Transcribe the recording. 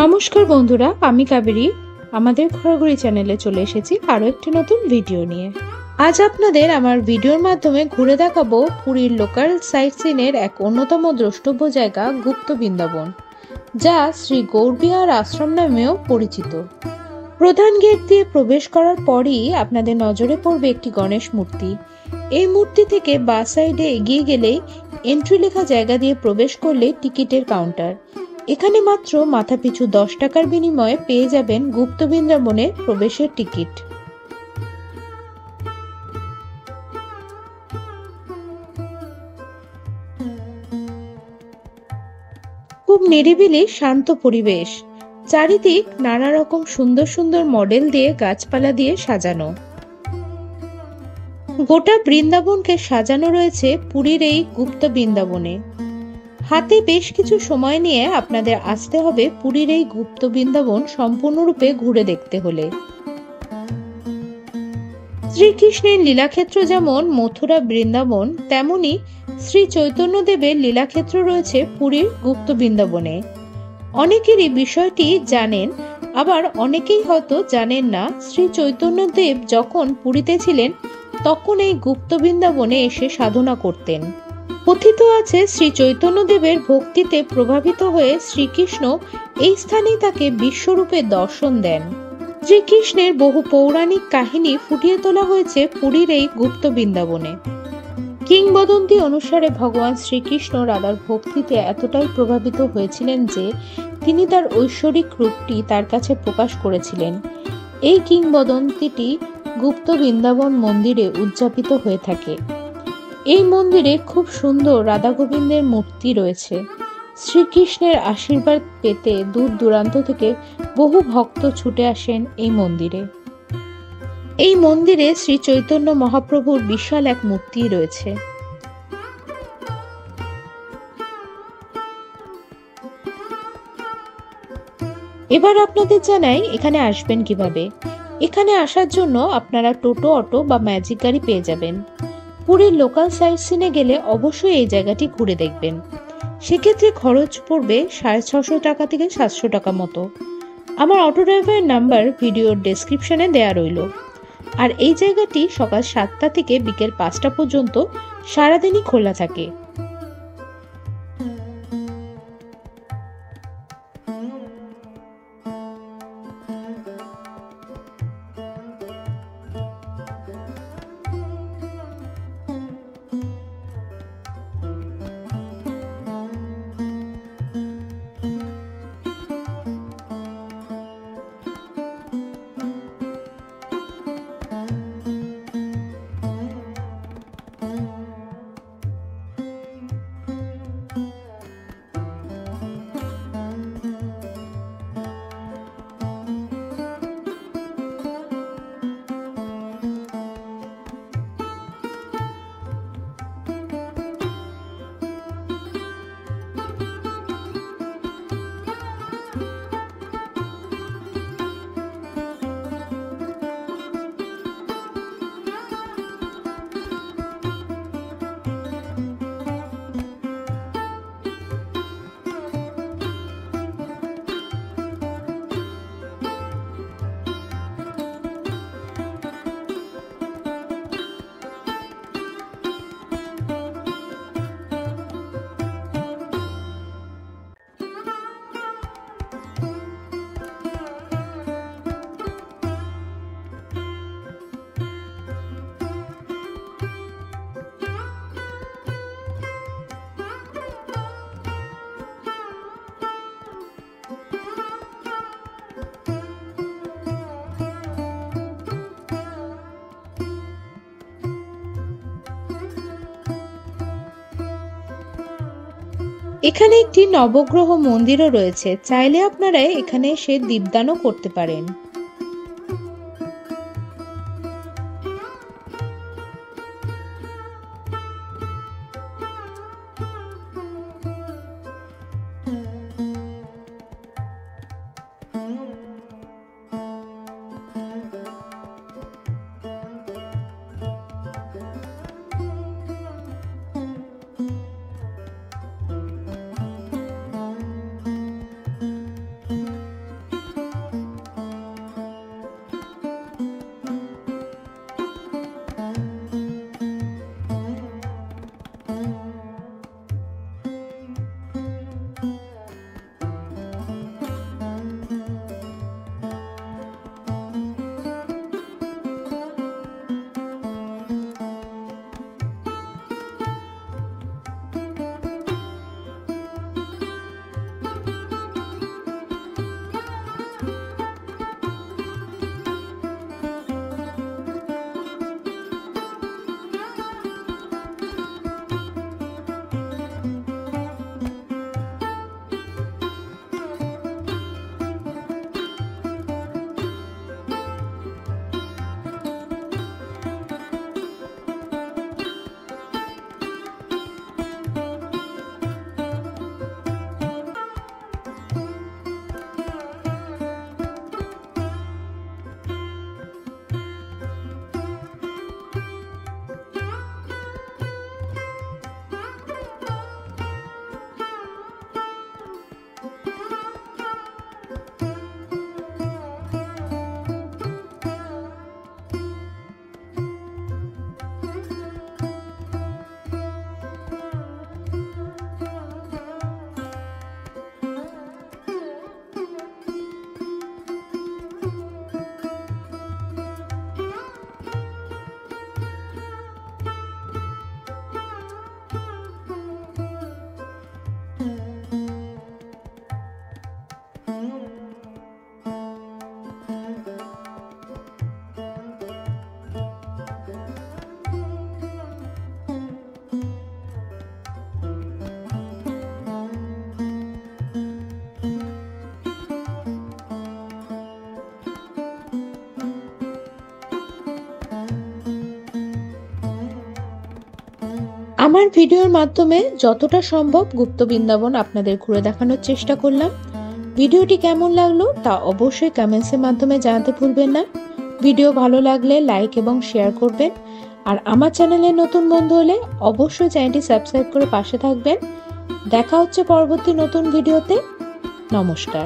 নমস্কার বন্ধুরা, আমি কাবেরী আমাদের ঘোরাঘুরি চ্যানেলে চলে এসেছি আরো একটি নতুন ভিডিও নিয়ে। আজ আপনাদের আমার ভিডিওর মাধ্যমে ঘুরে দেখাবো পুরীর লোকাল সাইট সিনের এক অন্যতম দ্রষ্টব্য জায়গা গুপ্ত বৃন্দাবন, যা শ্রী গৌরবিহার আশ্রম নামেও পরিচিত। প্রধান গেট দিয়ে প্রবেশ করার পরই আপনাদের নজরে পড়বে একটি গণেশ মূর্তি। এই মূর্তি থেকে বাঁ সাইডে এগিয়ে গেলেই এন্ট্রি লেখা জায়গা দিয়ে প্রবেশ করলে টিকিটের কাউন্টার। এখানে মাত্র মাথাপিছু 10 টাকার বিনিময়ে পেয়ে যাবেন গুপ্ত বৃন্দাবনের প্রবেশের টিকিট। খুব নিরিবিলি শান্ত পরিবেশ, চারিদিক নানা রকম সুন্দর সুন্দর মডেল দিয়ে গাছপালা দিয়ে সাজানো। গোটা বৃন্দাবনকে সাজানো রয়েছে পুরীর এই গুপ্ত বৃন্দাবনে। হাতে বেশ কিছু সময় নিয়ে আপনাদের আসতে হবে পুরীর এই গুপ্ত বৃন্দাবন সম্পূর্ণরূপে ঘুরে দেখতে হলে। শ্রীকৃষ্ণের লীলাক্ষেত্র যেমন মথুরা বৃন্দাবন, তেমনি শ্রী চৈতন্যদেবের লীলাক্ষেত্র রয়েছে পুরীর গুপ্ত বৃন্দাবনে। অনেকেরই বিষয়টি জানেন, আবার অনেকেই হয়তো জানেন না। শ্রী চৈতন্যদেব যখন পুরীতে ছিলেন তখন এই গুপ্ত বৃন্দাবনে এসে সাধনা করতেন। কথিত আছে শ্রী চৈতন্যদেবের ভক্তিতে প্রভাবিত হয়ে শ্রীকৃষ্ণ এই স্থানেই তাকে বিশ্বরূপে দর্শন দেন। শ্রীকৃষ্ণের বহু পৌরাণিক কাহিনী ফুটিয়ে তোলা হয়েছে পুরীর এই গুপ্ত বৃন্দাবনে। কিংবদন্তি অনুসারে ভগবান শ্রীকৃষ্ণ রাধার ভক্তিতে এতটাই প্রভাবিত হয়েছিলেন যে তিনি তার ঐশ্বরিক রূপটি তার কাছে প্রকাশ করেছিলেন। এই কিংবদন্তিটি গুপ্ত বৃন্দাবন মন্দিরে উদযাপিত হয়ে থাকে। এই মন্দিরে খুব সুন্দর রাধা গোবিন্দের মূর্তি রয়েছে। শ্রীকৃষ্ণের আশীর্বাদ পেতে দূর দূরান্ত থেকে বহু ভক্ত ছুটে আসেন এই মন্দিরে। এই মন্দিরে শ্রী চৈতন্য মহাপ্রভুর বিশাল এক মূর্তি রয়েছে। এবার আপনাদের জানাই এখানে আসবেন কিভাবে। এখানে আসার জন্য আপনারা টোটো, অটো বা ম্যাজিক গাড়ি পেয়ে যাবেন। পুরীর লোকাল সাইট সিনে গেলে অবশ্যই এই জায়গাটি ঘুরে দেখবেন। সেক্ষেত্রে খরচ পড়বে 650 টাকা থেকে 700 টাকা মতো। আমার অটো ড্রাইভারের নাম্বার ভিডিওর ডেসক্রিপশনে দেয়া রইল। আর এই জায়গাটি সকাল 7টা থেকে বিকেল 5টা পর্যন্ত সারাদিনই খোলা থাকে। এখানে একটি নবগ্রহ মন্দিরও রয়েছে, চাইলে আপনারা এখানে এসে দীপদানও করতে পারেন। আমার ভিডিওর মাধ্যমে যতটা সম্ভব গুপ্ত বৃন্দাবন আপনাদের ঘুরে দেখানোর চেষ্টা করলাম। ভিডিওটি কেমন লাগলো তা অবশ্যই কমেন্টসের মাধ্যমে জানাতে ভুলবেন না। ভিডিও ভালো লাগলে লাইক এবং শেয়ার করবেন। আর আমার চ্যানেলে নতুন বন্ধু হলে অবশ্যই চ্যানেলটি সাবস্ক্রাইব করে পাশে থাকবেন। দেখা হচ্ছে পরবর্তী নতুন ভিডিওতে। নমস্কার।